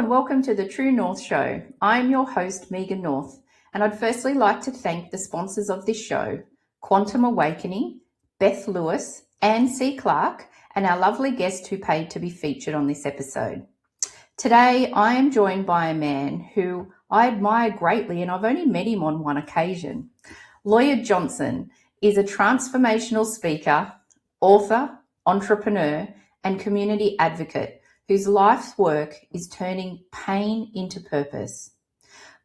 and welcome to the True North Show. I'm your host, Megan North, and I'd firstly like to thank the sponsors of this show, Quantum Awakening, Beth Lewis, Anne C. Clark, and our lovely guest who paid to be featured on this episode. Today, I am joined by a man who I admire greatly, and I've only met him on one occasion. Lawyer Johnson is a transformational speaker, author, entrepreneur, and community advocate whose life's work is turning pain into purpose.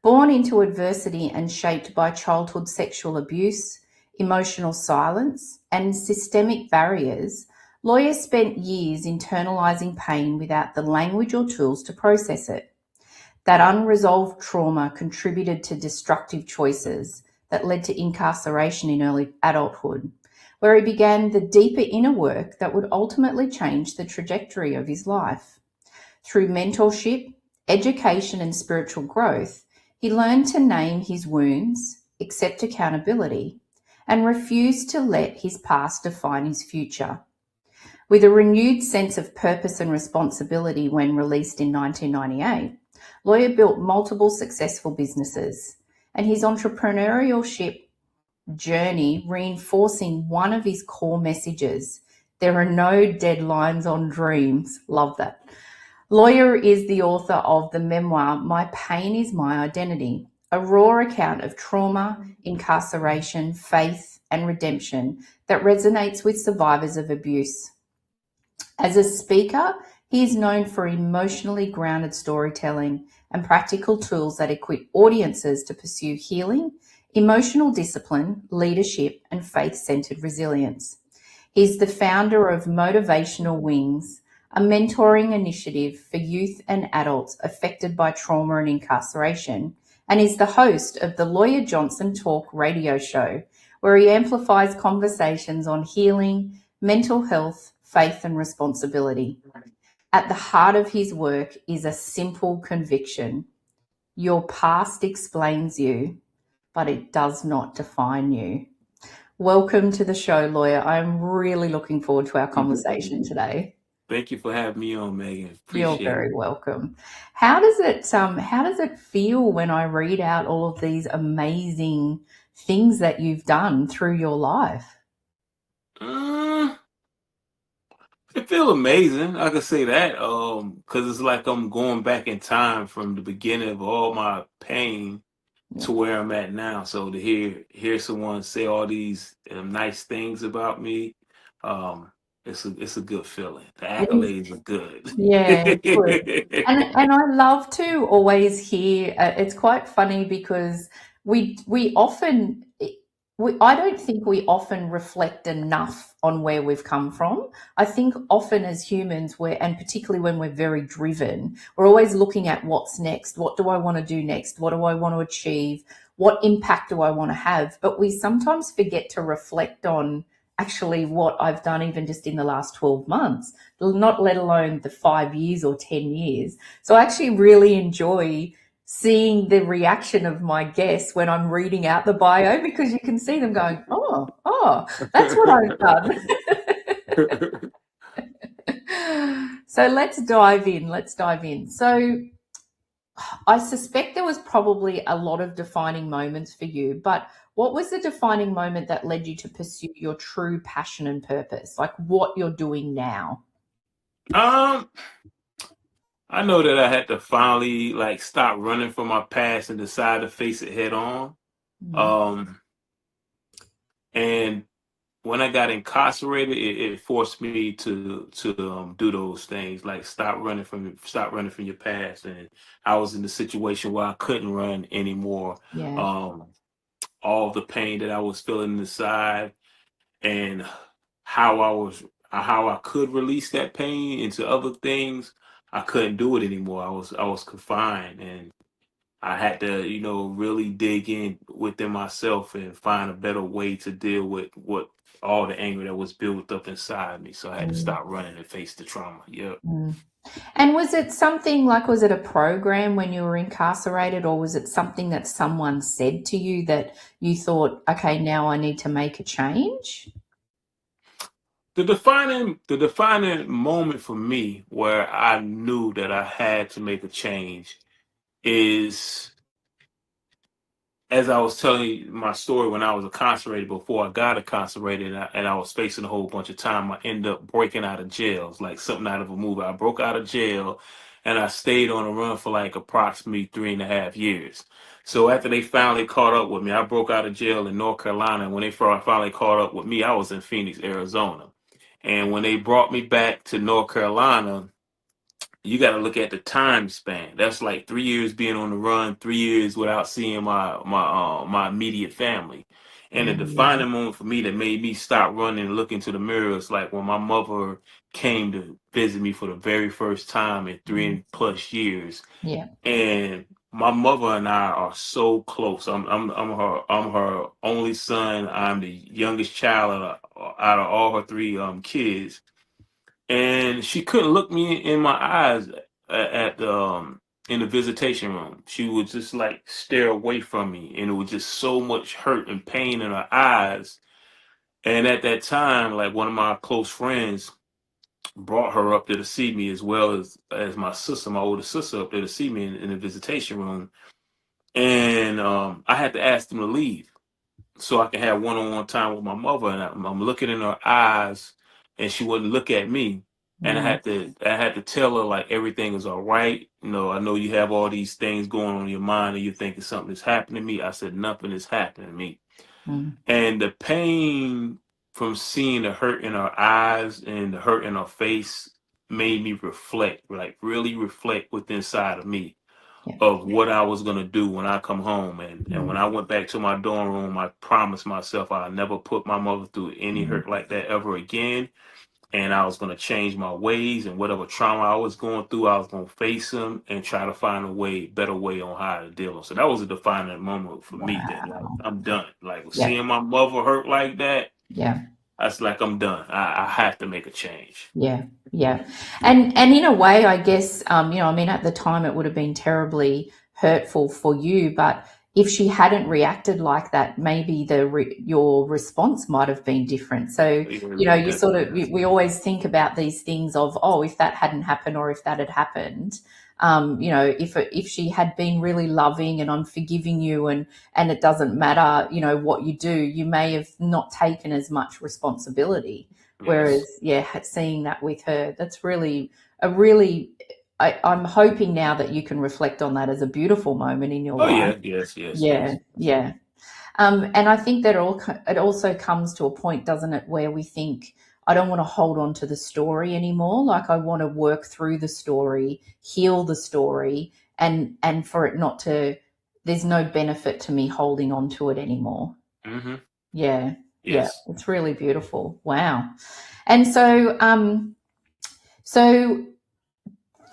Born into adversity and shaped by childhood sexual abuse, emotional silence, and systemic barriers, Lawyer spent years internalizing pain without the language or tools to process it. That unresolved trauma contributed to destructive choices that led to incarceration in early adulthood, where he began the deeper inner work that would ultimately change the trajectory of his life. Through mentorship, education, and spiritual growth, he learned to name his wounds, accept accountability, and refuse to let his past define his future. With a renewed sense of purpose and responsibility when released in 1998, Lawyer built multiple successful businesses, and his entrepreneurship journey reinforcing one of his core messages: there are no deadlines on dreams. Love that. Lawyer is the author of the memoir, My Pain is My Identity, a raw account of trauma, incarceration, faith, and redemption that resonates with survivors of abuse. As a speaker, he is known for emotionally grounded storytelling and practical tools that equip audiences to pursue healing, emotional discipline, leadership, and faith-centered resilience. He's the founder of Motivational Wings, a mentoring initiative for youth and adults affected by trauma and incarceration, and is the host of the Lawyer Johnson Talk radio show, where he amplifies conversations on healing, mental health, faith, and responsibility. At the heart of his work is a simple conviction: your past explains you, but it does not define you. Welcome to the show, Lawyer. I'm really looking forward to our conversation today. Thank you for having me on, Megan. You're Appreciate very it. welcome. How does it feel when I read out all of these amazing things that you've done through your life? It feels amazing. I could say that, because it's like I'm going back in time from the beginning of all my pain Yeah. to where I'm at now. So to hear someone say all these nice things about me, it's a good feeling. The accolades are good. Yeah, good. And I love to always hear. It's quite funny because we often I don't think we often reflect enough on where we've come from. I think often as humans, and particularly when we're very driven, we're always looking at what's next. What do I want to do next? What do I want to achieve? What impact do I want to have? But we sometimes forget to reflect on actually what I've done even just in the last 12 months, not let alone the 5 years or 10 years. So I actually really enjoy seeing the reaction of my guests when I'm reading out the bio, because you can see them going, oh, that's what I've done. So let's dive in. So I suspect there was probably a lot of defining moments for you, but what was the defining moment that led you to pursue your true passion and purpose, like what you're doing now? I know that I had to finally stop running from my past and decide to face it head on. And when I got incarcerated, it forced me to do those things, like stop running from your past. And I was in a situation where I couldn't run anymore. Yeah. All the pain that I was feeling inside, and how I could release that pain into other things, I couldn't do it anymore. I was confined, and I had to, really dig in within myself and find a better way to deal with what all the anger that was built up inside me. So I had to stop running and face the trauma. Yep. And was it something like, was it a program when you were incarcerated, or was it something that someone said to you that you thought, okay, now I need to make a change? the defining moment for me where I knew that I had to make a change is, as I was telling you my story when I was incarcerated, before I got incarcerated, and I was facing a whole bunch of time. I ended up breaking out of jail. It's like something out of a movie. I broke out of jail and I stayed on the run for like approximately 3.5 years. So after they finally caught up with me, I broke out of jail in North Carolina. And when they finally caught up with me, I was in Phoenix, Arizona. And when they brought me back to North Carolina, you got to look at the time span. That's like 3 years being on the run, 3 years without seeing my immediate family. And the Mm, defining moment for me that made me stop running and look into the mirror is like when my mother came to visit me for the very first time in three mm, and plus years. yeah. And my mother and I are so close. I'm her only son. I'm the youngest child out of all her three kids, and she couldn't look me in my eyes at the in the visitation room. She would just like stare away from me, and it was just so much hurt and pain in her eyes. And at that time, like one of my close friends brought her up there to see me, as well as my sister, my older sister, up there to see me in the visitation room. And I had to ask them to leave so I can have one-on-one time with my mother. And I'm looking in her eyes, and she wouldn't look at me. And I Mm, had to I had to tell her like everything is all right. I know you have all these things going on in your mind, and you're thinking something is happening to me. I said nothing is happening to me. mm, And the pain from seeing the hurt in her eyes and the hurt in her face made me reflect, like really reflect within inside of me yeah. of what I was gonna do when I come home. And when Mm, I went back to my dorm room, I promised myself I'd never put my mother through any mm, hurt like that ever again. And I was gonna change my ways, and whatever trauma I was going through, I was gonna face them and try to find a better way on how to deal with. So that was a defining moment for me. That like wow. I'm done. Like Yeah. seeing my mother hurt like that, Yeah. that's like I'm done. I have to make a change. Yeah, yeah, and in a way, I guess, I mean, at the time, it would have been terribly hurtful for you. But if she hadn't reacted like that, maybe your response might have been different. So, Yeah, you sort of we always think about these things of, oh, if that hadn't happened or if that had happened, if she had been really loving and I'm forgiving you, and it doesn't matter, what you do, you may have not taken as much responsibility. yes. Whereas, yeah, seeing that with her, that's really a really. I'm hoping now that you can reflect on that as a beautiful moment in your Oh life. yeah. Yes. Yes. Yeah, Yes. yeah. And I think that it also comes to a point, doesn't it, where we think, I don't want to hold on to the story anymore. Like, I want to work through the story, heal the story, and for it not to. There's no benefit to me holding on to it anymore. Mm-hmm. Yeah, yeah. Yes. It's really beautiful. Wow. And so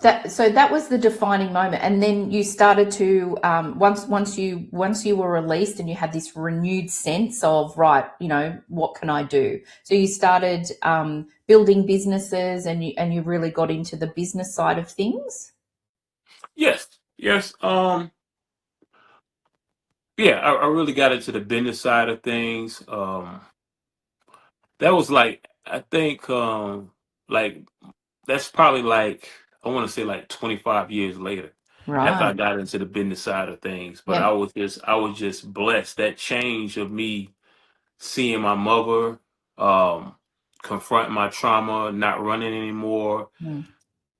that was the defining moment, and then you started to, once you were released, and you had this renewed sense of, right, what can I do? So you started building businesses, and you really got into the business side of things. Yes. Yes. Yeah, I really got into the business side of things. That was like, I think, like that's probably like, I want to say like 25 years later after Right. I got into the business side of things. But Yep. I was just blessed. That change of me seeing my mother, um, confront my trauma, not running anymore, Mm,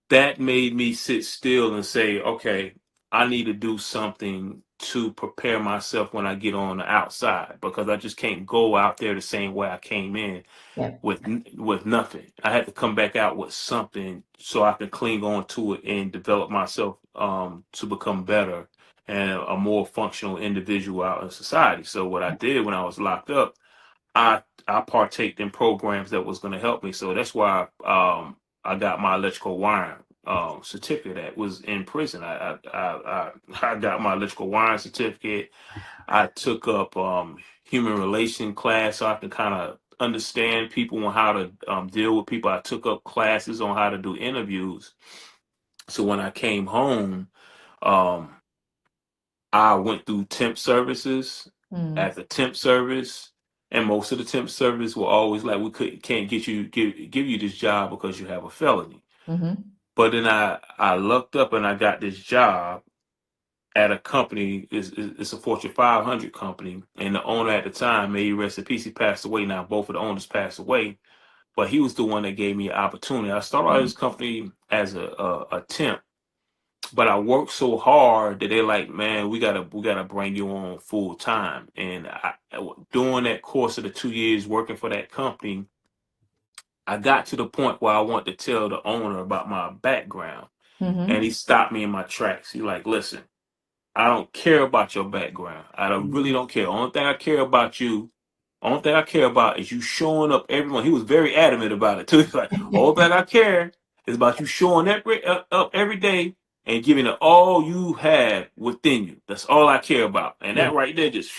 that made me sit still and say, okay, I need to do something to prepare myself when I get on the outside, because I just can't go out there the same way I came in yep. with nothing. I had to come back out with something so I can cling on to it and develop myself to become better and a more functional individual out in society. So what I did when I was locked up, I partaked in programs that was going to help me. So that's why I got my electrical wiring certificate. That was in prison. I got my electrical wiring certificate. I took up human relation class so I could kind of understand people and how to deal with people. I took up classes on how to do interviews. So when I came home, um, I went through temp services. Mm, At the temp service, And most of the temp service were always like, can't give you this job because you have a felony. Mm-hmm. But then I looked up and I got this job at a company. It's a Fortune 500 company, and the owner at the time, may he rest in peace, he passed away. Now both of the owners passed away, but he was the one that gave me an opportunity. I started out this company as a temp, but I worked so hard that they're like, man, we gotta bring you on full time. And during that course of the 2 years working for that company, I got to the point where I wanted to tell the owner about my background, and Mm-hmm. he stopped me in my tracks. He like, listen, I don't care about your background. Really don't care. Only thing I care about you. Only thing I care about is you showing up everyone. He was very adamant about it too. He's like, all that I care is about you showing up every day and giving it all you have within you. That's all I care about. And Yeah. that right there just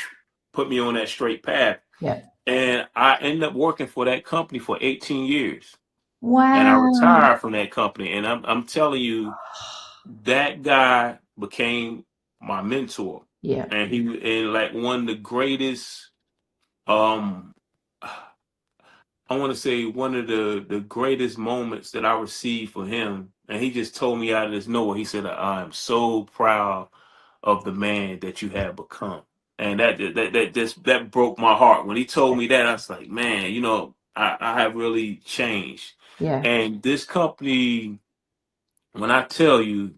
put me on that straight path. Yeah. And I ended up working for that company for 18 years. And I Wow. retired from that company. And I'm telling you, that guy became my mentor, Yeah. and like one of the greatest, um I want to say one of the greatest moments that I received for him. And he just told me out of this nowhere, he said, I am so proud of the man that you have become. And that broke my heart when he told me that. I was like, man, I have really changed. Yeah. And this company, when I tell you,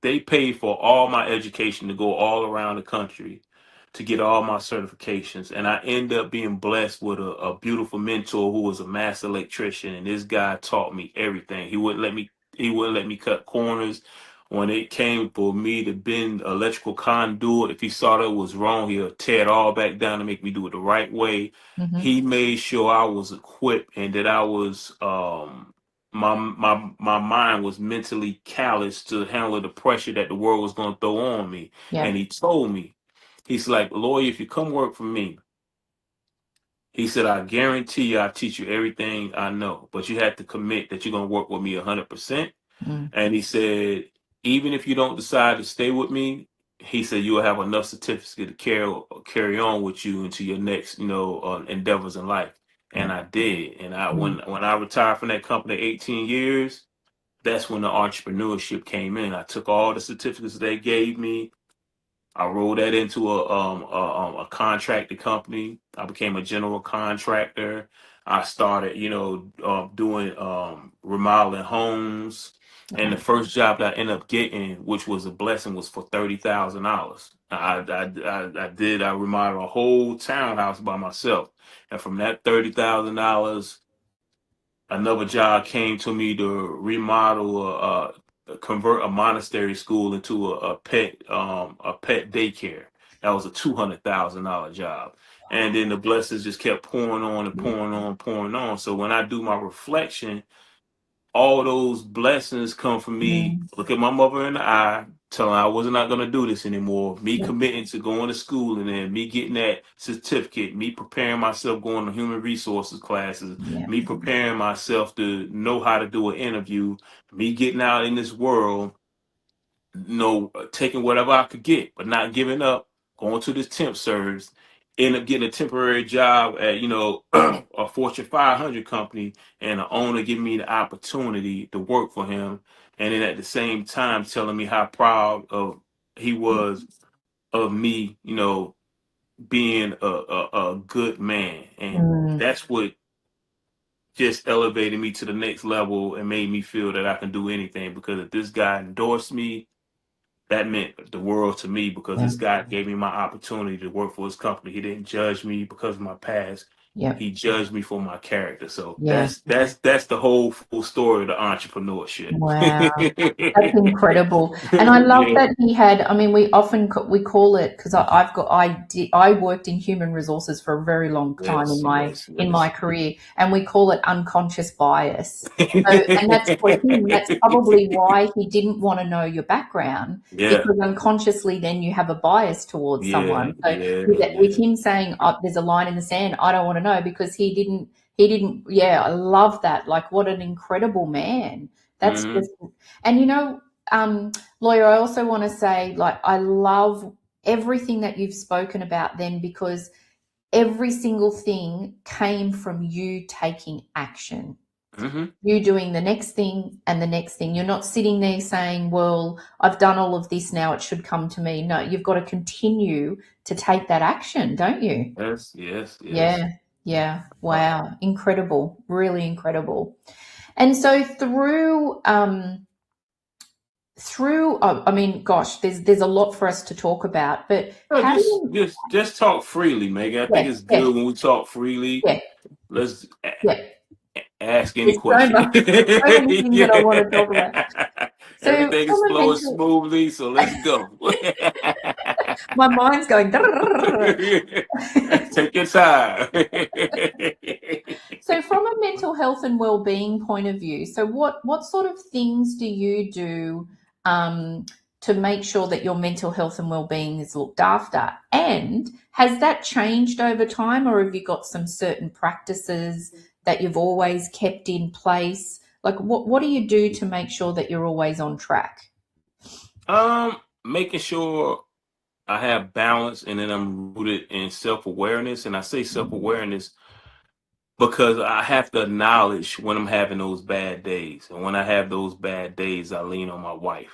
they paid for all my education to go all around the country to get all my certifications. And I end up being blessed with a beautiful mentor who was a master electrician. And this guy taught me everything. He wouldn't let me cut corners. When it came for me to bend electrical conduit, if he saw that was wrong, he'll tear it all back down to make me do it the right way. Mm-hmm. He made sure I was equipped and that I was my mind was mentally callous to handle the pressure that the world was going to throw on me. Yeah. And he told me, he's like, Lawyer, if you come work for me, he said, I guarantee you I'll teach you everything I know, but you have to commit that you're going to work with me 100%. Mm. And he said, even if you don't decide to stay with me, he said you'll have enough certificates to carry on with you into your next, endeavors in life. Yeah. And I did. And I Mm. when I retired from that company 18 years, that's when the entrepreneurship came in. I took all the certificates they gave me. I rolled that into a contracted company. I became a general contractor. I started, doing remodeling homes. And the Wow. first job that I ended up getting, which was a blessing, was for $30,000. I remodeled a whole townhouse by myself, and from that $30,000, another job came to me to remodel convert a monastery school into a pet daycare. That was a $200,000 job. And then the blessings just kept pouring on and pouring on, pouring on. So when I do my reflection, all those blessings come from me. Mm. Look at my mother in the eye, telling her I was not going to do this anymore. Me Yeah. committing to going to school, and then me getting that certificate. Me preparing myself, going to human resources classes. Yeah. Me preparing myself to know how to do an interview. Me getting out in this world, taking whatever I could get, but not giving up, going to this temp service, end up getting a temporary job at, a Fortune 500 company, and the owner giving me the opportunity to work for him. And then at the same time telling me how proud of he was of me, being a good man. And Mm. that's what just elevated me to the next level and made me feel that I can do anything, because if this guy endorsed me, that meant the world to me, because Yeah. this guy gave me my opportunity to work for his company. He didn't judge me because of my past. Yeah. He judged me for my character. So Yeah. that's the whole full story of the entrepreneurship. Wow. That's incredible. And I love Yeah. that he had, I mean, we often we call it, because I worked in human resources for a very long time Yes, yes, in my yes. career, and we call it unconscious bias. So, and that's for him, that's probably why he didn't want to know your background, Yeah, because unconsciously then you have a bias towards yeah, someone. So yeah, with yeah. him saying, oh, there's a line in the sand, I don't want to know, because he didn't, yeah, I love that. Like, what an incredible man. That's Hmm. just, and Lawyer, I also want to say, like, I love everything that you've spoken about then, because every single thing came from you taking action. Mm-hmm. You doing the next thing and the next thing. You're not sitting there saying, well, I've done all of this now, it should come to me. No, you've got to continue to take that action, don't you? Yes, yes, yes. Yeah, yeah. Uh, Wow. Incredible. Really incredible. And so I mean, gosh, there's a lot for us to talk about, but no, how do just you, just just talk freely, Megan. I think yeah, it's yeah, good when we talk freely. yeah, Let's yeah. ask any There's so question. much, so many things that I want to talk about. Yeah. So Everything is from a flowing mental, smoothly, so let's go. my mind's going. Take your time. So from a mental health and well-being point of view, so what sort of things do you do um, to make sure that your mental health and well-being is looked after? And has that changed over time, or have you got some certain practices that you've always kept in place? Like what do you do to make sure that you're always on track? Making sure I have balance and then I'm rooted in self-awareness. And I say self-awareness because I have to acknowledge when I'm having those bad days. And when I have those bad days, I lean on my wife.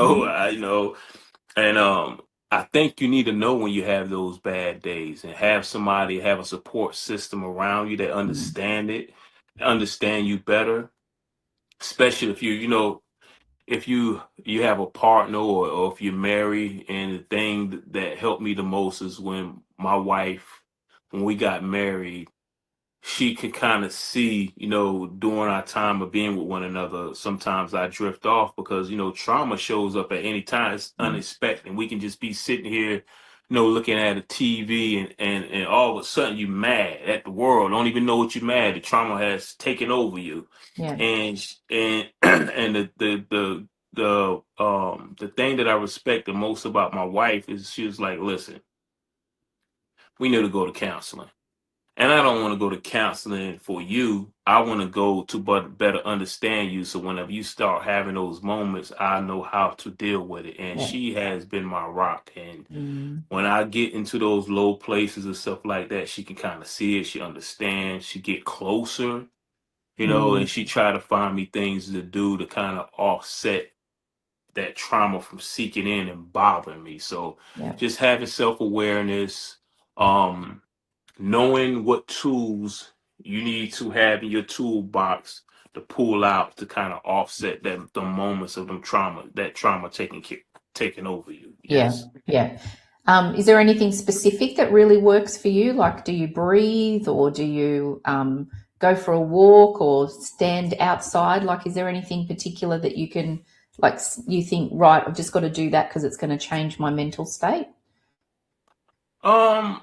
Mhm. And I think you need to know when you have those bad days and have somebody have a support system around you that understand you better, especially if if you have a partner or if you're married. And the thing that helped me the most is when my wife, when we got married, she could kind of see, during our time of being with one another, sometimes I drift off because, trauma shows up at any time. It's unexpected. And we can just be sitting here, looking at a TV and all of a sudden you mad at the world. Don't even know what you're mad. The trauma has taken over you. Yeah, And and the thing that I respect the most about my wife is she was like, listen, we need to go to counseling. And I don't want to go to counseling for you. I want to go to but better understand you. So whenever you start having those moments, I know how to deal with it. And yeah, she has been my rock. And mm, when I get into those low places and stuff like that, she can kind of see it. She understands. She get closer, mm, and she try to find me things to do to kind of offset that trauma from seeking in and bothering me. So yeah, just having self-awareness, um, knowing what tools you need to have in your toolbox to pull out to kind of offset the moments of that trauma taking over you. yeah, Yes. yeah. Is there anything specific that really works for you? Like, do you breathe or do you go for a walk or stand outside? Like, is there anything particular that you can, like, you think, right, I've just got to do that because it's going to change my mental state? Um,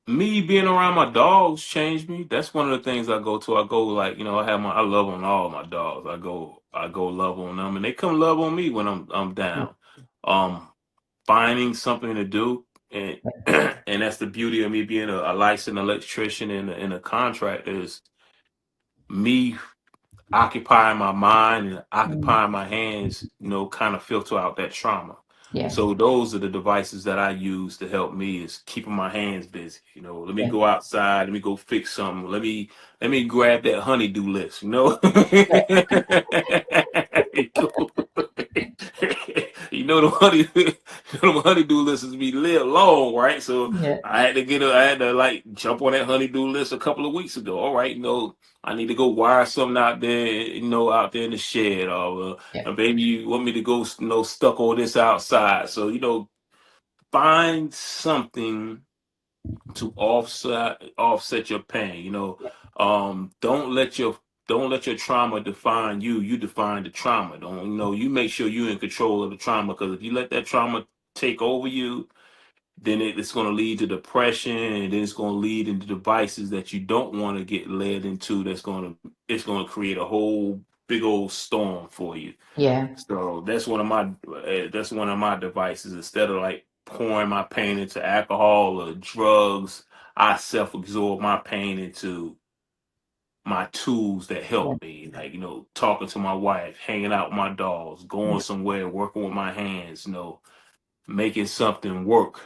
Me being around my dogs changed me. That's one of the things I go to. I go like, I love on all my dogs. I go love on them and they come love on me when I'm Yeah, down. Um, Finding something to do, and and that's the beauty of me being a licensed electrician and a contractor is me occupying my mind and mm, occupying my hands, kind of filter out that trauma. yeah, So those are the devices that I use to help me is keeping my hands busy. Let me yeah, go outside, let me go fix something, let me grab that honeydew list. The honeydew list is be live long, right? So yeah, I had to like jump on that honeydew list a couple of weeks ago. All right, I need to go wire something out there, out there in the shed, or yeah, baby, you want me to go, stuck all this outside. So, find something to offset your pain. Don't let your trauma define you. You define the trauma. Don't you make sure you're in control of the trauma because if you let that trauma take over you, then it's going to lead to depression and then it's going to lead into devices that you don't want to get led into it's going to create a whole big old storm for you. yeah, So that's one of my devices. Instead of like pouring my pain into alcohol or drugs, I self-absorb my pain into my tools that yeah, help me, like talking to my wife, hanging out with my dogs, going yeah, somewhere, working with my hands, making something work.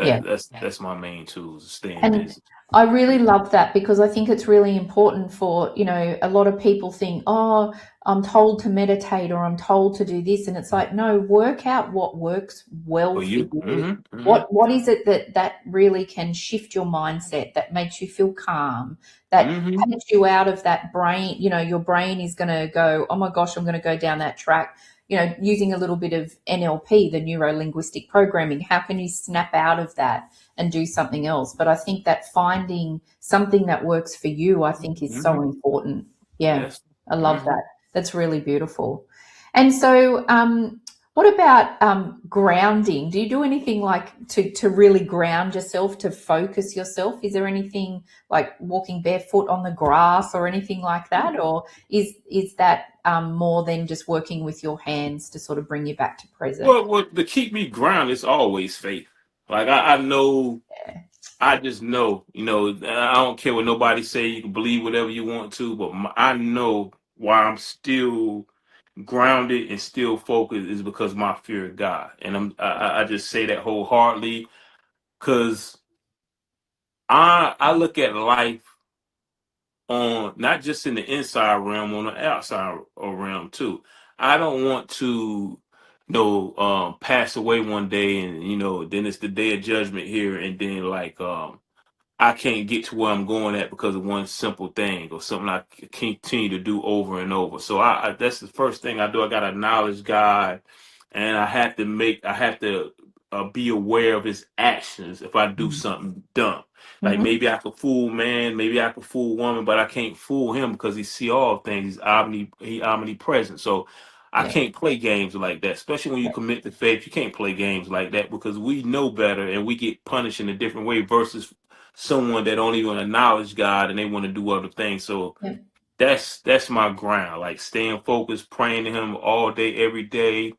Yeah. That's my main tool, staying And busy. I really love that because I think it's really important for, a lot of people think, oh, I'm told to meditate or I'm told to do this. And it's like, no, work out what works well For for you. you. Mm-hmm. Mm-hmm. What is it that really can shift your mindset, that makes you feel calm, that Mm-hmm. takes you out of that brain, your brain is going to go, oh my gosh, I'm going to go down that track. Using a little bit of NLP, the neuro linguistic programming, how can you snap out of that and do something else? But I think that finding something that works for you, I think, is so Mm-hmm. important. Yeah, Yes. I love Mm-hmm. that. That's really beautiful. And so, what about grounding? Do you do anything like to really ground yourself, to focus yourself? Is there anything like walking barefoot on the grass or anything like that, or is that more than just working with your hands to sort of bring you back to present? Well, what to keep me grounded is always faith. Like I know, I just know, I don't care what nobody say. You can believe whatever you want to, but I know why I'm still grounded and still focused is because my fear of God, and I just say that wholeheartedly because I look at life on not just in the inside realm, on the outside realm too. I don't want to pass away one day and then it's the day of judgment here and then like I can't get to where I'm going at because of one simple thing or something I continue to do over and over. So I that's the first thing I do. I got to acknowledge God, and I have to be aware of His actions if I do something dumb. Like Mm-hmm. maybe I could fool man, maybe I could fool woman, but I can't fool Him because He see all things. He omnipresent. So I Yeah, can't play games like that, especially when you yeah, commit to faith. You can't play games like that because we know better and we get punished in a different way versus someone that don't even acknowledge God and they want to do other things. So yeah, that's my ground. Like staying focused, praying to Him all day, every day,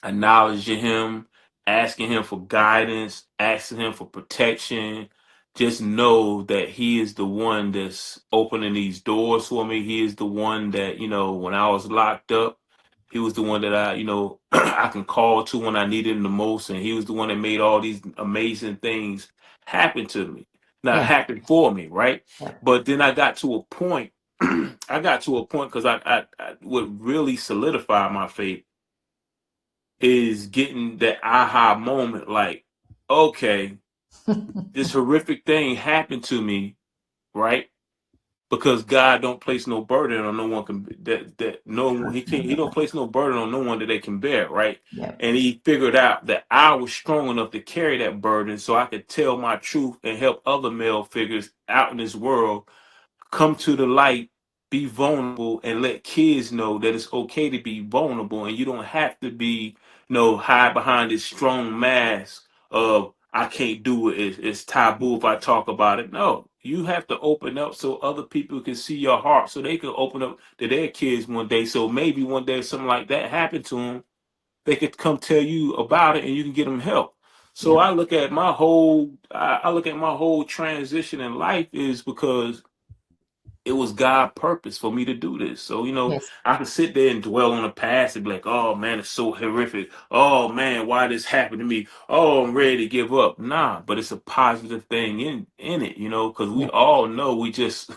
acknowledging Him, asking Him for guidance, asking Him for protection. Just know that He is the one that's opening these doors for me. He is the one that, when I was locked up, He was the one that I can call to when I needed Him the most. And He was the one that made all these amazing things happen to me. Not yeah, happen for me, right? yeah, But then I got to a point, I got to a point because I what really solidified my faith is getting that aha moment like, okay, this horrific thing happened to me, right? Because God don't place no burden on no one can that no he can't he don't place no burden on no one that they can bear, right? yeah, And He figured out that I was strong enough to carry that burden so I could tell my truth and help other male figures out in this world come to the light, be vulnerable, and let kids know that it's okay to be vulnerable, and you don't have to be, hide behind this strong mask of I can't do it. It's taboo if I talk about it. No, you have to open up so other people can see your heart, so they can open up to their kids one day. So maybe one day something like that happened to them, they could come tell you about it, and you can get them help. So yeah, I look at my whole transition in life is because it was God purpose for me to do this. So, yes, I could sit there and dwell on the past and be like, oh man, it's so horrific. Oh man, why this happened to me? Oh, I'm ready to give up. Nah, but it's a positive thing in it, because we yeah, all know we just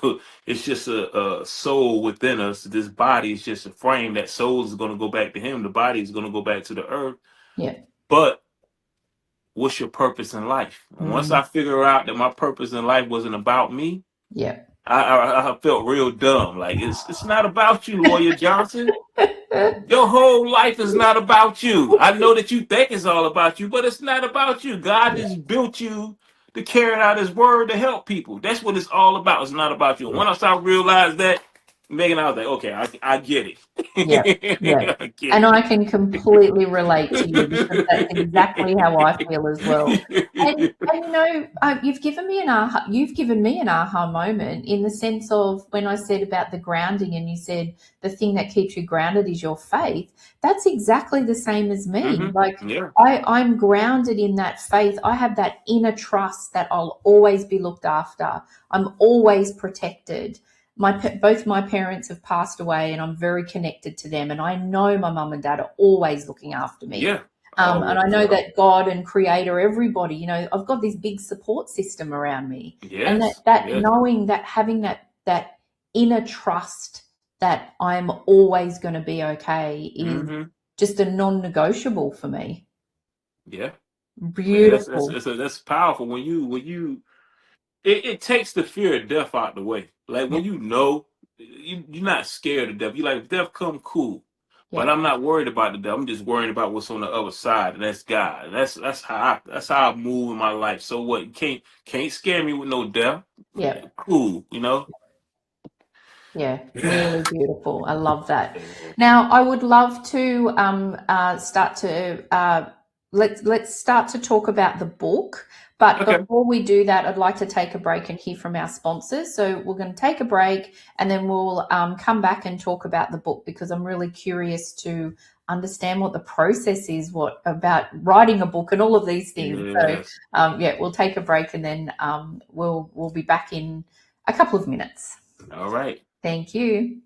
it's just a soul within us. This body is just a frame. That soul is gonna go back to Him. The body is gonna go back to the earth. yeah, But what's your purpose in life? And once mm, I figure out that my purpose in life wasn't about me, yeah. I felt real dumb. Like it's not about you, Lawyer Johnson. Your whole life is not about you. I know that you think it's all about you, but it's not about you. God Yeah, just built you to carry out His word to help people. That's what it's all about. It's not about you. And yeah. once I realized that, Megan, I was like, okay, I get it. Yeah, yeah. I get And I it. can completely relate to you because that's exactly how I feel as well. And you've given me an aha moment in the sense of when I said about the grounding and you said the thing that keeps you grounded is your faith. That's exactly the same as me. Like Yeah. I'm grounded in that faith. I have that inner trust that I'll always be looked after. I'm always protected. Both my parents have passed away and I'm very connected to them, and I know my mum and dad are always looking after me. Yeah. And I Always, know yeah. that God and Creator, everybody, I've got this big support system around me, and Yes, that yes. knowing that, having that inner trust that I'm always going to be okay is Mm-hmm. just a non-negotiable for me. Yeah. Man, Beautiful. that's powerful when you it takes the fear of death out the way. Like Yeah, when you're not scared of death. You like, if death come, cool. yeah, But I'm not worried about the death. I'm just worried about what's on the other side, and that's God. That's how I move in my life. So what? You can't scare me with no death. yeah. Cool. Yeah, Yeah. really beautiful. I love that. Now, I would love to start to let's start to talk about the book. But Okay. before we do that, I'd like to take a break and hear from our sponsors. So we're going to take a break, and then we'll come back and talk about the book, because I'm really curious to understand what the process is, what about writing a book and all of these things. So Yes. yeah, we'll take a break, and then we'll be back in a couple of minutes. All right. Thank you.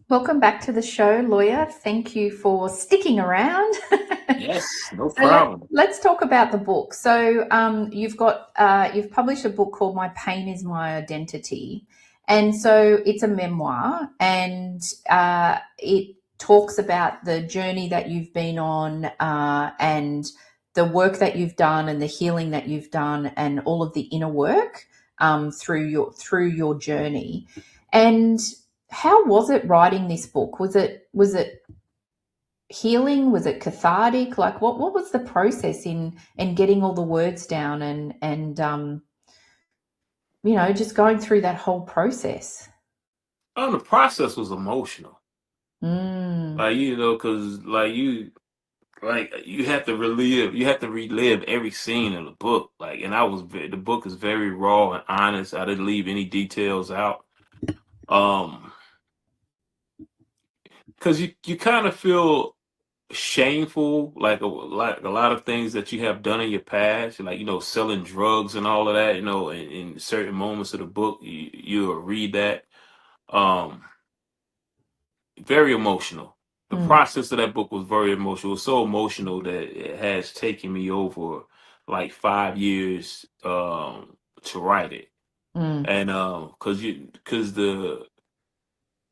Welcome back to the show, Lawyer. Thank you for sticking around. Yes. No So problem. let's talk about the book. So you've published a book called "My Pain Is My Identity," and so it's a memoir, and it talks about the journey that you've been on, and the work that you've done, and the healing that you've done, and all of the inner work through your journey. And how was it writing this book? Was it healing? Was it cathartic? Like, what was the process in getting all the words down, and just going through that whole process? Oh, the process was emotional. Mm, Because you have to relive every scene in the book. And the book is very raw and honest. I didn't leave any details out. Um, because you kind of feel shameful, like a lot of things that you have done in your past, like selling drugs and all of that. In certain moments of the book, you'll read that. Um, Very emotional. The mm, process of that book was very emotional. It was so emotional that it has taken me over like 5 years to write it. mm, And because the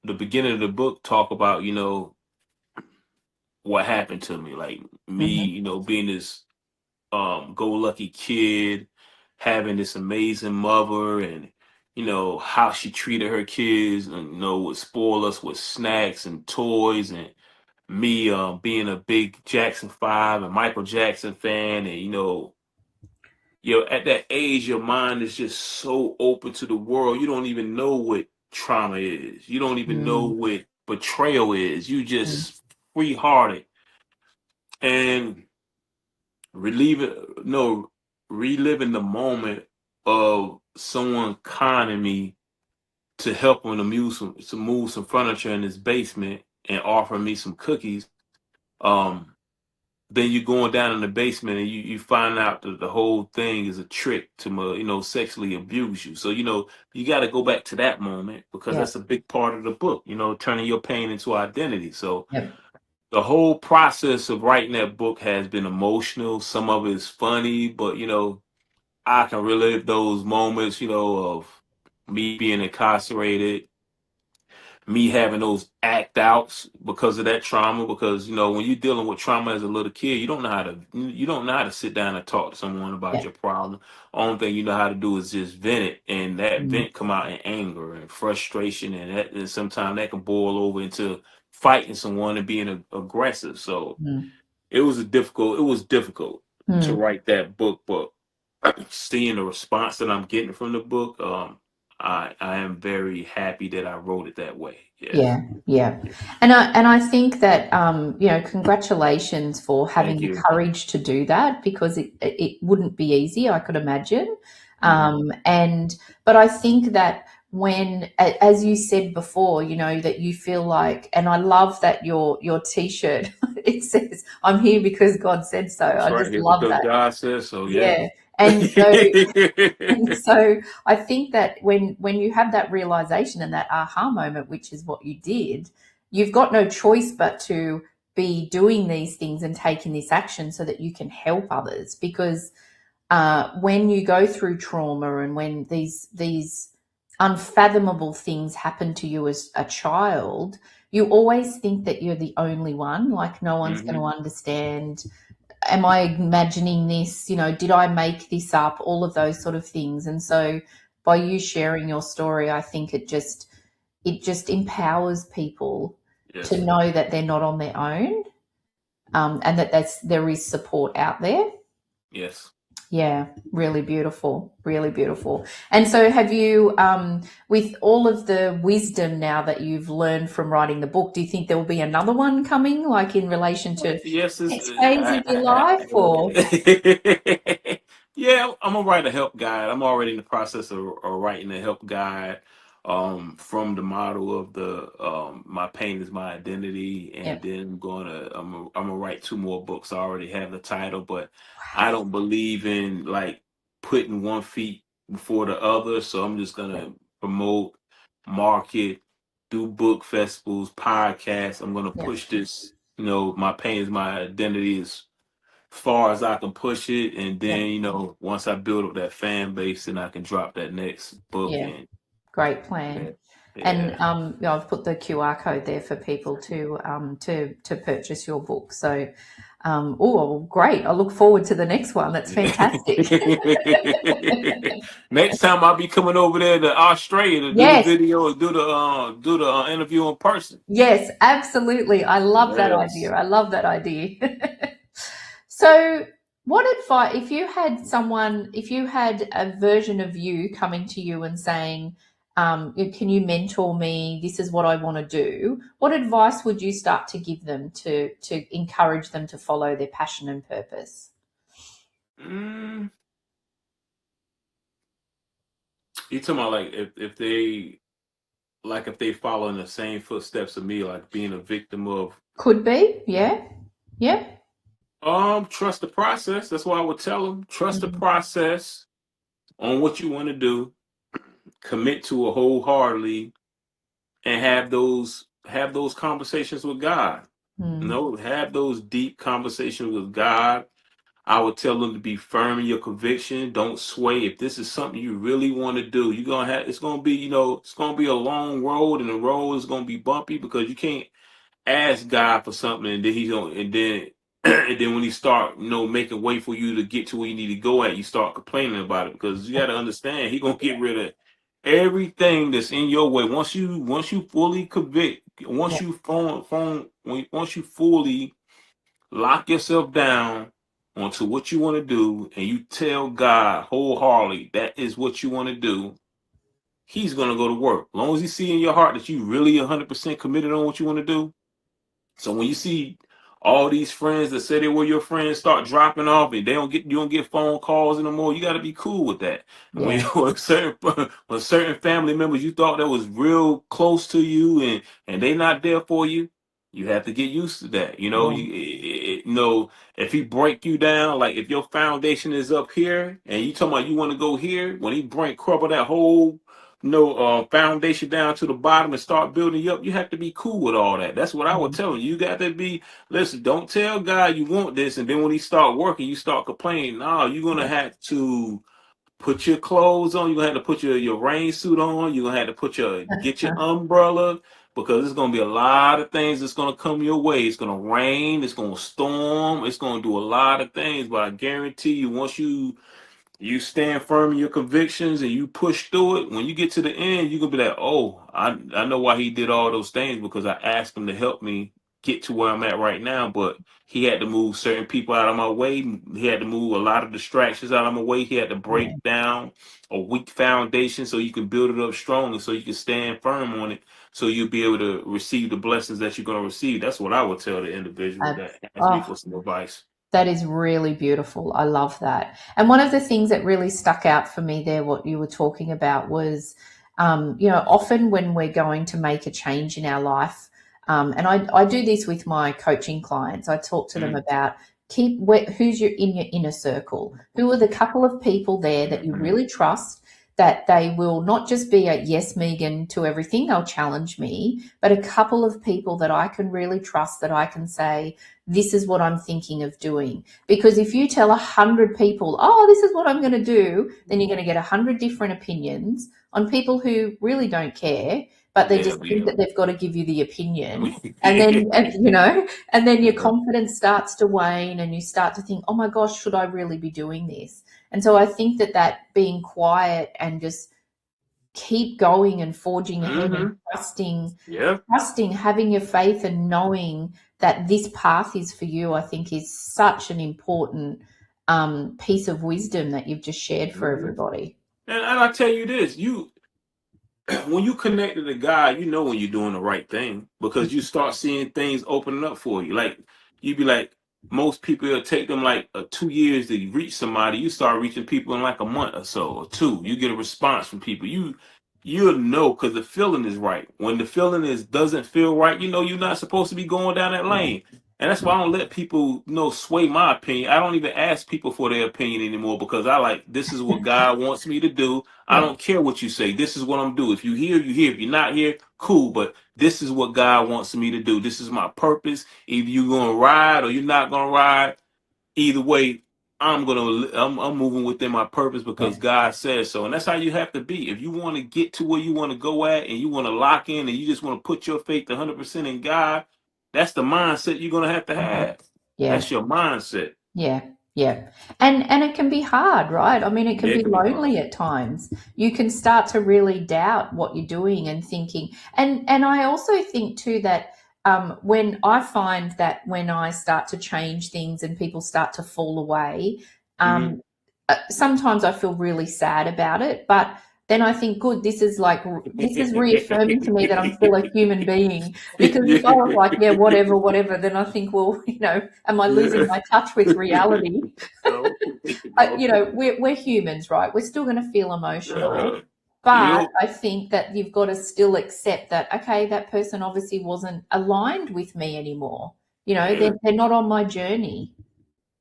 beginning of the book talk about what happened to me, like me, mhm, being this go lucky kid, having this amazing mother, and how she treated her kids, and would spoil us with snacks and toys, and me being a big Jackson 5 and Michael Jackson fan. And at that age your mind is just so open to the world. You don't even know what trauma is. You don't even know mm, what betrayal is. You mm, just free hearted. And relieve it no reliving the moment of someone conning me to help him to move some furniture in his basement and offer me some cookies. Um, then you're going down in the basement and you find out that the whole thing is a trick to sexually abuse you. So you got to go back to that moment because Yeah. that's a big part of the book. Turning your pain into identity. So Yep. the whole process of writing that book has been emotional. Some of it is funny, but I can relive those moments, of me being incarcerated, me having those act outs because of that trauma. Because when you're dealing with trauma as a little kid, you don't know how to sit down and talk to someone about Yeah. your problem. Only thing you know how to do is just vent it, and that Mm. vent come out in anger and frustration, and sometimes that can boil over into fighting someone and being aggressive. So Mm. it was difficult to Mm. write that book, but seeing the response that I'm getting from the book, I am very happy that I wrote it that way. Yes. Yeah, yeah. And I think that congratulations for having Thank the you. courage to do that, because it wouldn't be easy, I could imagine. Hmm. And but I think that as you said before, that you feel like, and I love that your t-shirt it says, "I'm here because God said so." That's I right. just Here love because that. God says so. Yes. Yeah. And so and so I think that when you have that realization and that aha moment, which is what you did, you've got no choice but to be doing these things and taking this action so that you can help others. Because when you go through trauma and when these unfathomable things happen to you as a child, you always think that you're the only one, like no one's going Hmm. to understand. Am I imagining this? Did I make this up? All of those sort of things. And so by you sharing your story, I think it just empowers people to Yes. know that they're not on their own, and that there is support out there. Yes. Yeah, really beautiful, really beautiful. And so, have you, with all of the wisdom now that you've learned from writing the book, do you think there will be another one coming, like in relation to Yes. next phase of your life, or? Yeah, I'm gonna write a help guide. I'm already in the process of writing a help guide, from the model of the my pain is my identity, and Yeah. then I'm gonna write two more books. I already have the title, but I don't believe in like putting one feet before the other. So I'm just Yeah. gonna promote, market, do book festivals, podcasts. I'm gonna Yeah. push this. My pain is my identity as far as I can push it, and Yeah. then once I build up that fan base, then I can drop that next book. Yeah. And Great yeah, plan. And yeah, I've put the QR code there for people to purchase your book. So, oh, great! I look forward to the next one. That's yeah. fantastic. Next time I'll be coming over there to Australia to do the Yes, video, do the interview in person. yes, absolutely. I love that idea. Yes. I love that idea. So, what advice, if you had a version of you coming to you and saying, can you mentor me? This is what I want to do. What advice would you start to give them to encourage them to follow their passion and purpose? Mm, you talking about like if they follow in the same footsteps of me, like being a victim of Could be, yeah, yeah. trust the process. That's what I would tell them. Trust the Mm, process on what you want to do. Commit to it wholeheartedly, and have those conversations with God. mm, Have those deep conversations with God. I would tell them to be firm in your conviction. Don't sway. If this is something you really want to do, you're gonna have. It's gonna be, it's gonna be a long road, and the road is gonna be bumpy because you can't ask God for something, and then he's going and then and then when he start making way for you to get to where you need to go at, you start complaining about it because you got to understand he gonna get rid of everything that's in your way once you fully convict, yeah, once you fully lock yourself down onto what you want to do, and you tell God wholeheartedly that is what you want to do. He's gonna go to work. As long as you see in your heart that you really 100% committed on what you want to do, so when you see all these friends that say they were your friends start dropping off, and you don't get phone calls anymore. You got to be cool with that. And when Yeah. when certain family members you thought that was real close to you, and they not there for you, you have to get used to that. You know, Yeah. you know, if he break you down, like if your foundation is up here and you talking about you want to go here, when he break crumble that whole foundation down to the bottom and start building you up, you have to be cool with all that. That's what I would Mm. tell you. You got to be, listen, don't tell God you want this, and then when he start working, you start complaining. No, you're gonna Yeah. have to put your clothes on. You're gonna have to put your rain suit on. You're gonna have to get your umbrella, because it's gonna be a lot of things that's gonna come your way. It's gonna rain, it's gonna storm, it's gonna do a lot of things, but I guarantee you, once you stand firm in your convictions and you push through it, when you get to the end, you're gonna be like, oh, I know why he did all those things, because I asked him to help me get to where I'm at right now. But he had to move certain people out of my way. He had to move a lot of distractions out of my way. He had to break Yeah. down a weak foundation so you can build it up strong, and so you can stand firm on it, so you'll be able to receive the blessings that you're going to receive. That's what I would tell the individual Uh, that asks me oh, for some advice. that is really beautiful. I love that. And one of the things that really stuck out for me there, what you were talking about, was, often when we're going to make a change in our life, and I do this with my coaching clients, I talk to them Mm, about who's in your inner circle. Who are the couple of people there that you really trust, that they will not just be a yes, Megan, to everything, they'll challenge me, but a couple of people that I can really trust, that I can say, this is what I'm thinking of doing. Because if you tell 100 people, oh, this is what I'm going to do, then you're going to get 100 different opinions on people who really don't care, but they yeah, just think yeah. that they've got to give you the opinion. And then, and then your Yeah. confidence starts to wane and you start to think, oh my gosh, should I really be doing this? And so I think that being quiet and just keep going and forging ahead and Mm-hmm. trusting, Yeah. having your faith and knowing that this path is for you, I think is such an important piece of wisdom that you've just shared for Mm-hmm. everybody. And I tell you this, you when you connect to the God, you know when you're doing the right thing, because you start seeing things opening up for you. Like you be like, most people it'll take them like 2 years to reach somebody. You start reaching people in like a month or so, or two. You get a response from people. You'll know, because the feeling is right. When the feeling is doesn't feel right, you know you're not supposed to be going down that Yeah, lane. And that's why I don't let people, sway my opinion. I don't even ask people for their opinion anymore, because I like, this is what God wants me to do. I yeah, don't care what you say. This is what I'm doing. If you here, you here. If you're not here, cool. But this is what God wants me to do. This is my purpose. Either you're gonna ride or you're not gonna ride. Either way, I'm moving within my purpose, because yeah, God says so. And that's how you have to be. If you want to get to where you want to go at, and you want to lock in, and you just want to put your faith 100% in God, that's the mindset you're gonna have to have. yeah. That's your mindset. Yeah, yeah. And it can be hard, right? I mean, it can Yeah, it be can be hard. lonely at times. You can start to really doubt what you're doing and thinking. And I also think too that when I find that when I start to change things and people start to fall away, Hmm. um, sometimes I feel really sad about it, but then I think, good, this is reaffirming to me that I'm still a human being. Because if I was like, yeah, whatever, whatever, then I think, well, am I losing Yeah. my touch with reality? No, no. We're humans, right? We're still going to feel emotional, Yeah. You but know, I think that you've got to still accept that, okay, that person obviously wasn't aligned with me anymore. yeah, They're not on my journey.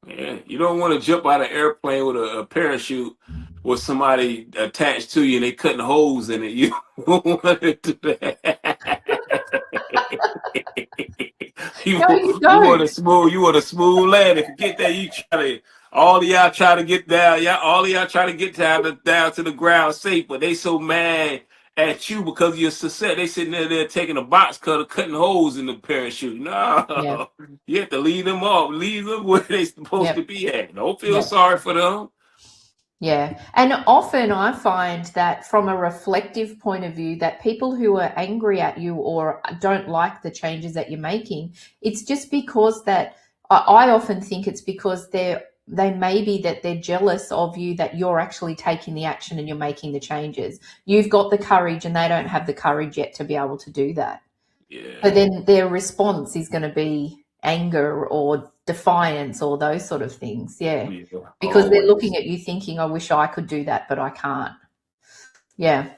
yeah. You don't want to jump out of an airplane with a parachute with somebody attached to you and they cutting holes in it. You don't want to do that. No, you You want don't. a smooth landing. Forget that. You try to all of y'all try to get down. Yeah, all of y'all try to get down to the ground safe, but they so mad at you because of your success. They sitting there taking a box cutter, cutting holes in the parachute. Yeah, No, you have to leave them off. Leave them where they supposed yeah, to be at. Don't feel yeah. sorry for them. Yeah. And often I find that from a reflective point of view, that people who are angry at you or don't like the changes that you're making, it's just because that I often think it's because they may be that they're jealous of you, that you're actually taking the action and you're making the changes. You've got the courage and they don't have the courage yet to be able to do that. So Yeah, then their response is going to be anger or defiance or those sort of things. Yeah. Yeah, Because they're always. looking at you thinking, I wish I could do that, but I can't. Yeah.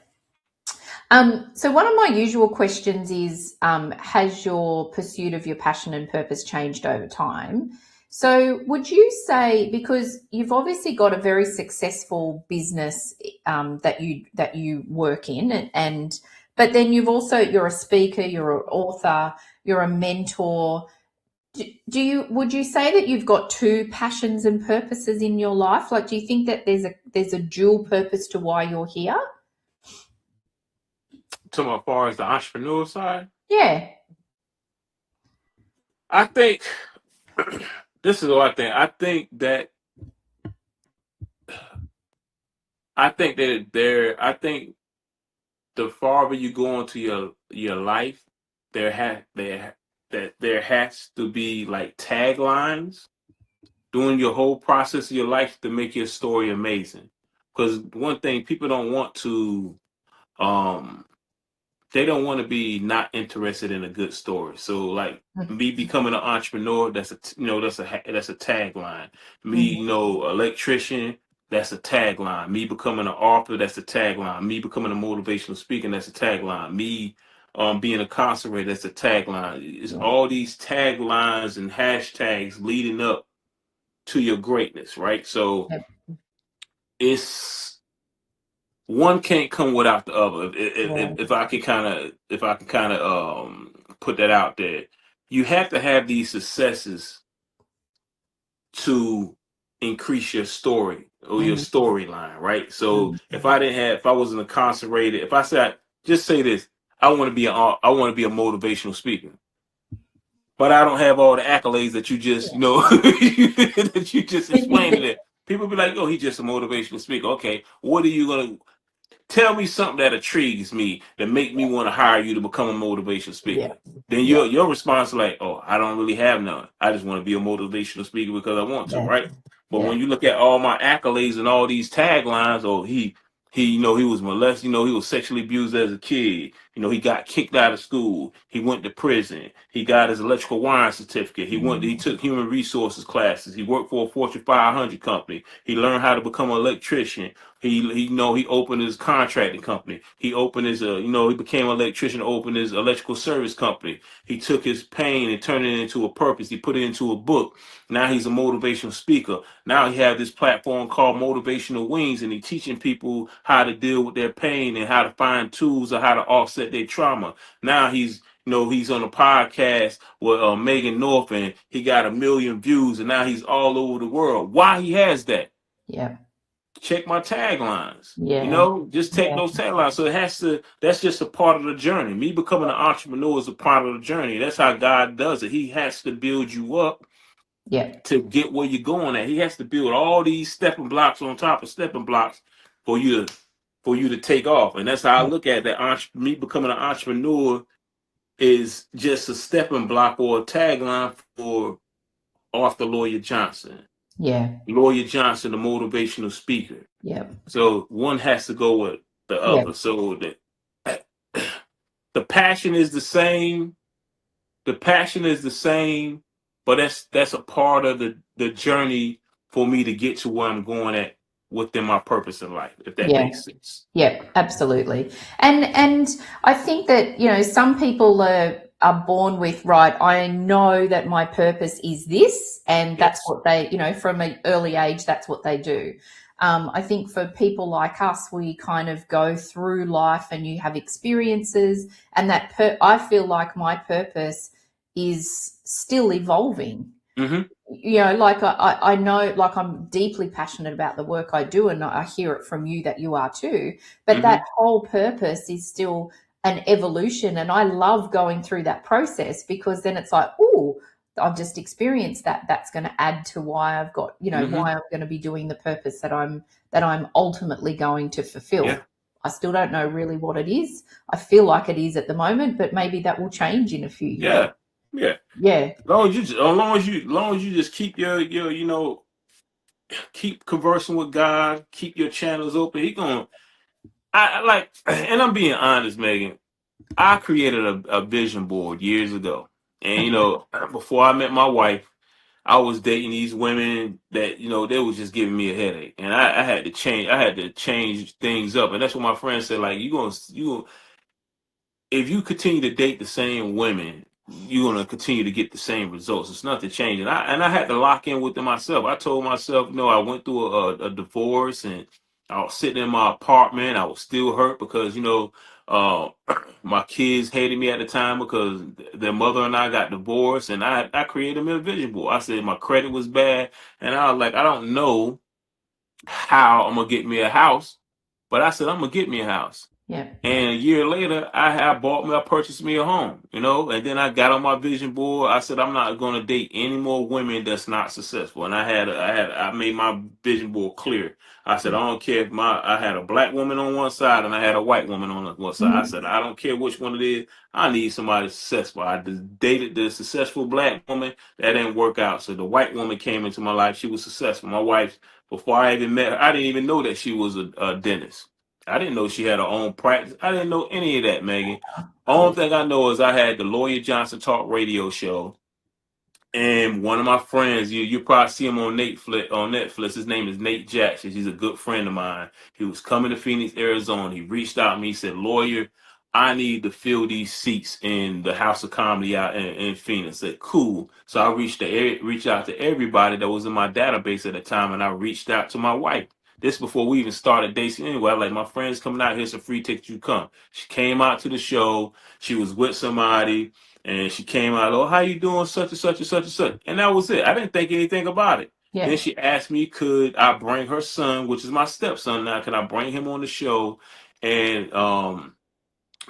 So one of my usual questions is, has your pursuit of your passion and purpose changed over time? So would you say, because you've obviously got a very successful business that you work in, and but then you're a speaker, you're an author, you're a mentor. Would you say that you've got two passions and purposes in your life? Like, do you think that there's a dual purpose to why you're here? To as far as the entrepreneur side, Yeah. I think this is what I think. I think the farther you go into your life, there has to be like taglines during your whole process of your life to make your story amazing. Because one thing people don't want to um they don't want to be not interested in a good story. So like me becoming an entrepreneur, that's a tagline. Me, Mhm. electrician, that's a tagline. Me becoming an author, that's a tagline. Me becoming a motivational speaker, that's a tagline. Me being incarcerated, that's a tagline. It's Yeah. all these taglines and hashtags leading up to your greatness, right? So Yep. it's one can't come without the other. Yeah. If I can kind of put that out there, you have to have these successes to increase your story or your Mhm. storyline, right? So Mm. if I wasn't incarcerated, if I said just say this, I want to be a motivational speaker, but I don't have all the accolades that you just that you just explained to them. People be like, "Oh, he's just a motivational speaker." Okay, what are you gonna tell me something that intrigues me that make me want to hire you to become a motivational Yeah. speaker? Then Yeah. your response is like, oh, I don't really have none. I just want to be a motivational speaker because I want to, Yeah. right? But Yeah. when you look at all my accolades and all these taglines, oh, he was molested, he was sexually abused as a kid. He got kicked out of school. He went to prison. He got his electrical wiring certificate. Mm. He took human resources classes. He worked for a Fortune 500 company. He learned how to become an electrician. He opened his contracting company. He opened his he became an electrician, opened his electrical service company. He took his pain and turned it into a purpose. He put it into a book. Now he's a motivational speaker. Now he has this platform called Motivational Wings, and he's teaching people how to deal with their pain and how to find tools or how to offset their trauma. Now he's on a podcast with Megan North, and he got 1 million views, and now he's all over the world. Why he has that? Yeah. Check my taglines. Yeah. Just take Yeah. those taglines. So that's just a part of the journey. Me becoming an entrepreneur is a part of the journey. That's how God does it. He has to build you up Yeah. to get where you're going at. He has to build all these stepping blocks on top of stepping blocks for you to take off. And that's how I Yeah. look at that. Me becoming an entrepreneur is just a stepping block or a tagline for Arthur Lawyer Johnson. Yeah. Lawyer Johnson, the motivational speaker. Yeah. So one has to go with the Yeah. other. So the passion is the same. The passion is the same, but that's a part of the journey for me to get to where I'm going at within my purpose in life, if that Yeah. makes sense. Yeah, absolutely. And I think that, some people are born with, right, I know that my purpose is this, and that's Yes. what they, from an early age, that's what they do. I think for people like us, we kind of go through life and you have experiences, and I feel like my purpose is still evolving. Mm-hmm. Like I know, like I'm deeply passionate about the work I do, and I hear it from you that you are too. But that Mm-hmm. whole purpose is still an evolution, and I love going through that process because then it's like, oh, I've just experienced that. That's going to add to why I've got, Mm-hmm. why I'm going to be doing the purpose that I'm ultimately going to fulfill. Yeah. I still don't know really what it is. I feel like it is at the moment, but maybe that will change in a few years. Yeah. Yeah. Yeah, As long as you just keep your keep conversing with God, keep your channels open. I like, and I'm being honest, Megan. I created a vision board years ago. And before I met my wife, I was dating these women that they was just giving me a headache, and I had to change. I had to change things up, and that's what my friend said. Like you if you continue to date the same women, you're gonna continue to get the same results. It's nothing changing. I had to lock in with them myself. I told myself, I went through a divorce, and I was sitting in my apartment. I was still hurt because uh, my kids hated me at the time because their mother and I got divorced, and I created me a vision board. I said my credit was bad, and I was like, I don't know how I'm gonna get me a house, but I said I'm gonna get me a house. Yeah. And a year later, I purchased me a home, and then I got on my vision board. I said, I'm not going to date any more women that's not successful. And I made my vision board clear. I said, I don't care if I had a black woman on one side and I had a white woman on the one side. I Mhm. said, I don't care which one it is. I need somebody successful. I just dated the successful black woman. That didn't work out. So the white woman came into my life. She was successful. My wife, before I even met her, I didn't even know that she was a dentist. I didn't know she had her own practice. I didn't know any of that, Megan. Yeah. Only thing I know is I had the Lawyer Johnson Talk radio show, and one of my friends, you probably see him on Netflix. On Netflix, his name is Nate Jackson. He's a good friend of mine. He was coming to Phoenix, Arizona. He reached out to me. He said, "Lawyer, I need to fill these seats in the House of Comedy out in Phoenix." I said, "Cool." So I reached out to everybody that was in my database at the time, and I reached out to my wife. This before we even started dating anyway. I'm like, my friend's coming out, here's a free ticket, you come. She came out to the show. She was with somebody. And she came out, oh, how you doing? Such and such and such and such. And that was it. I didn't think anything about it. Then Yeah. she asked me, could I bring her son, which is my stepson now, can I bring him on the show and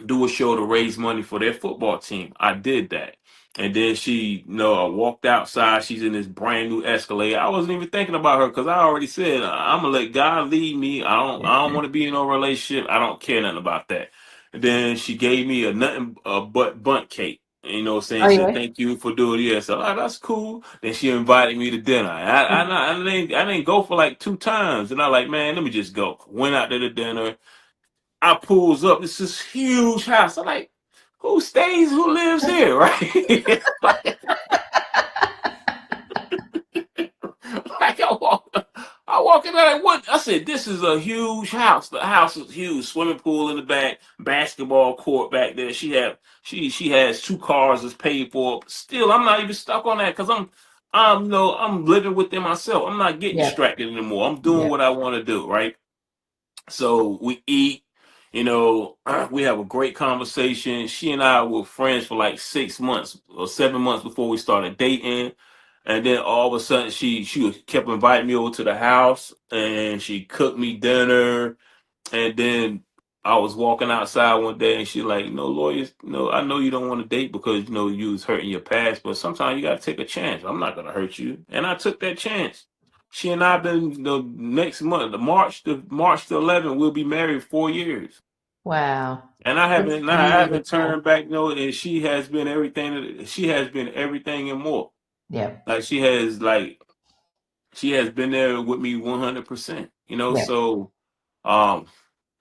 do a show to raise money for their football team? I did that. And then she, I walked outside. She's in this brand new Escalade. I wasn't even thinking about her because I already said I'm gonna let God lead me. I don't want to be in no relationship. I don't care nothing about that. And then she gave me a nothing but bunt cake. Oh, Saying, said yeah. thank you for doing this. So that's cool. Then she invited me to dinner. I didn't go for like 2 times, and I like, man, let me just go. Went out to the dinner. I pulls up. It's this huge house. I'm like, who stays? Who lives here? Right? Like I walk in there. Like, what? I said, this is a huge house. The house is huge. Swimming pool in the back, basketball court back there. She has 2 cars that's paid for. Still, I'm not even stuck on that because I'm living within myself. I'm not getting Yeah. distracted anymore. I'm doing Yeah. what I want to do. Right. So we eat, we have a great conversation. She and I were friends for like 6 months or 7 months before we started dating. And then all of a sudden kept inviting me over to the house and she cooked me dinner. And then I was walking outside one day and she like, no, lawyers, I know you don't want to date because you was hurting your past, but sometimes you gotta take a chance. I'm not gonna hurt you. And I took that chance. She and I been the next month, the March 11th, we'll be married 4 years. Wow. And I That's haven't beautiful. turned back, and she has been everything. She has been everything and more. Yeah. Like she has been there with me 100%. Yeah. So um,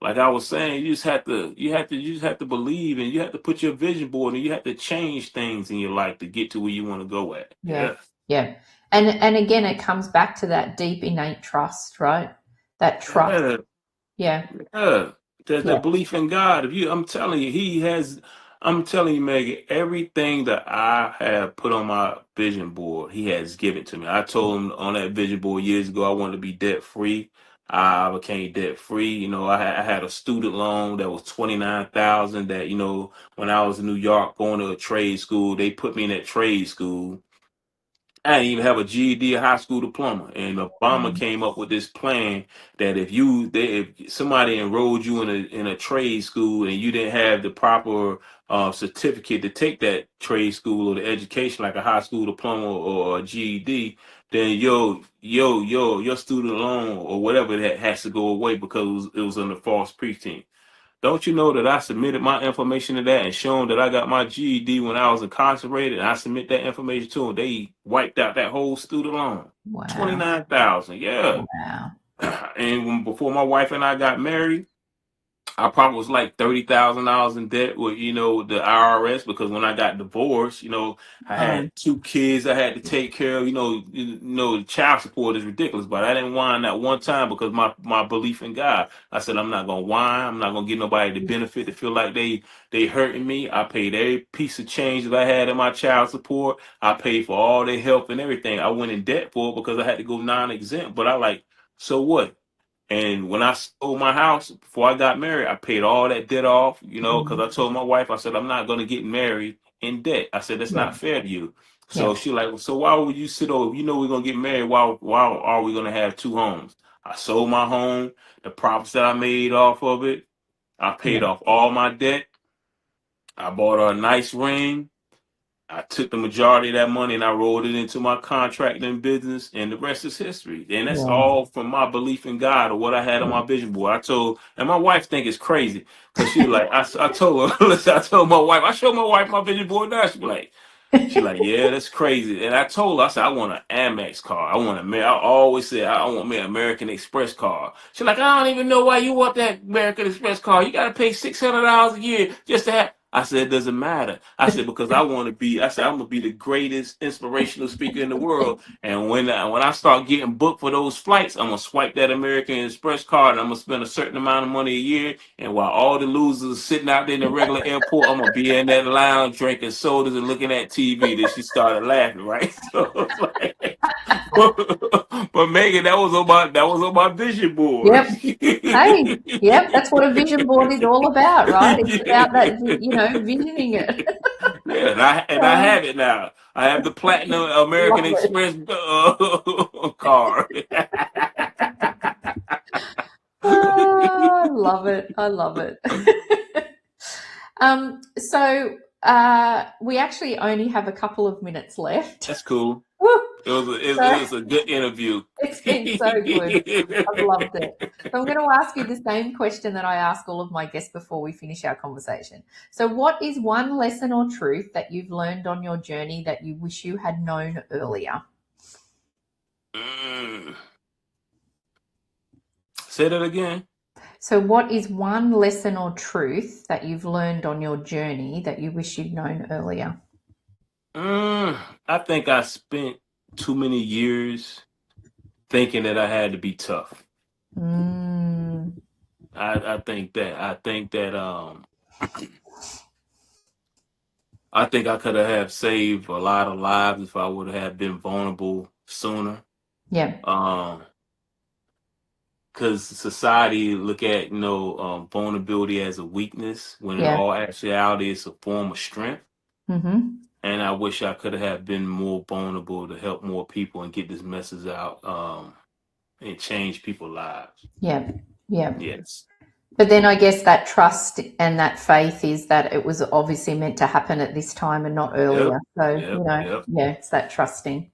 like I was saying, you just have to believe, and you have to put your vision board, and you have to change things in your life to get to where you want to go at. Yeah. Yeah. Yeah. And again, it comes back to that deep innate trust, right? That trust. Yeah. Yeah. Yeah, there's Yeah. that belief in God. I'm telling you, I'm telling you, Megan, everything that I have put on my vision board, He has given to me. I told him on that vision board years ago, I wanted to be debt free. I became debt free. I had a student loan that was 29,000. That when I was in New York going to a trade school, they put me in that trade school. I didn't even have a GED, a high school diploma, and Obama Mm. came up with this plan that if somebody enrolled you in a trade school and you didn't have the proper certificate to take that trade school or the education like a high school diploma or a GED, then your student loan or whatever that has to go away because it was under false pretense. Don't you know that I submitted my information to that and shown that I got my GED when I was incarcerated, and I submit that information to them? They wiped out that whole student loan, Wow. 29,000. Yeah. Wow. And before my wife and I got married, I probably was like $30,000 in debt with, the IRS, because when I got divorced, I Oh, had two kids I had to take care of. The child support is ridiculous, but I didn't whine that one time because my belief in God. I said I'm not gonna whine. I'm not gonna get nobody the benefit to feel like they hurting me. I paid every piece of change that I had in my child support. I paid for all their help and everything. I went in debt for it because I had to go non-exempt. But I like, so what? And when I sold my house before I got married, I paid all that debt off, because I told my wife, I said, I'm not going to get married in debt. I said, that's yeah, not fair to you. yeah, So she like, well, so why would you sit over? We're going to get married. Why are we going to have two homes? I sold my home, the profits that I made off of it. I yeah, paid off all my debt. I bought her a nice ring. I took the majority of that money and I rolled it into my contracting business, and the rest is history. And that's yeah. all from my belief in God or what I had on my vision board. And my wife think it's crazy because she was like, I told her, listen, I told my wife, I showed my wife my vision board now. She like, yeah, that's crazy. And I told her, I said, I want an Amex card. I always say, I want me an American Express card. She like, I don't even know why you want that American Express card. You got to pay $600 a year just to have. I said, it doesn't matter. I said, because I said, I'm going to be the greatest inspirational speaker in the world. And when I start getting booked for those flights, I'm going to swipe that American Express card and I'm going to spend a certain amount of money a year. And while all the losers are sitting out there in the regular airport, I'm going to be in that lounge drinking sodas and looking at TV. Then she started laughing, right? So it's like, but Megan, that was on my vision board. Yep. Hey, yep, that's what a vision board is all about, right? It's about that, visioning it. Yeah, and I have it now. I have the platinum American Lovely. Express card. I love it. I love it. So we actually only have a couple of minutes left. That's cool. Woo! It was So a good interview. it's been so good. I've loved it. So I'm going to ask you the same question that I ask all of my guests before we finish our conversation. So what is one lesson or truth that you've learned on your journey that you wish you had known earlier? Mm. Say that again. So what is one lesson or truth that you've learned on your journey that you wish you'd known earlier? I think I spent too many years thinking that I had to be tough. Mm, I think that. I think I could have saved a lot of lives if I would have been vulnerable sooner. yeah, Um, because society look at vulnerability as a weakness when in yeah. all actuality it's a form of strength. Mm-hmm. And I wish I could have been more vulnerable to help more people and get this message out, and change people's lives. Yeah, yeah. Yes. But then I guess that trust and that faith is that it was obviously meant to happen at this time and not Yep. earlier. So, Yep. Yep. yeah, it's that trusting.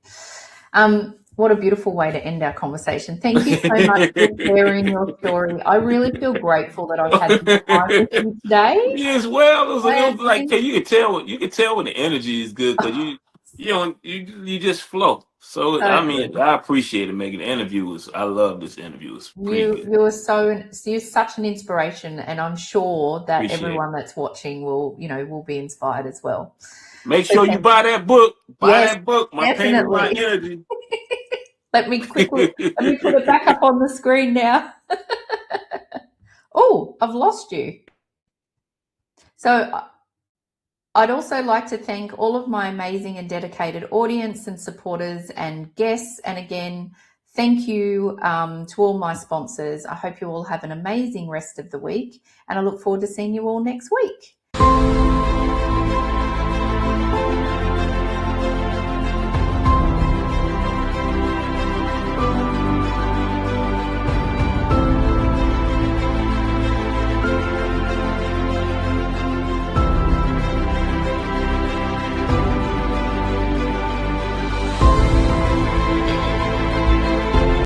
What a beautiful way to end our conversation. Thank you so much for sharing your story. I really feel grateful that I've had this time with you today. Me as well. It was like, And you can tell when the energy is good because you just flow. So I totally. mean, I appreciate it, Megan. The interview was, I love this interview. It's pretty You good. you are you're such an inspiration, and I'm sure that Appreciate it. everyone that's watching will be inspired as well. Make So sure you buy that book. Buy yes, that book. My pain with my definitely. energy. Let me put it back up on the screen now. Oh, I've lost you. So I'd also like to thank all of my amazing and dedicated audience and supporters and guests. And again, thank you to all my sponsors. I hope you all have an amazing rest of the week, and I look forward to seeing you all next week.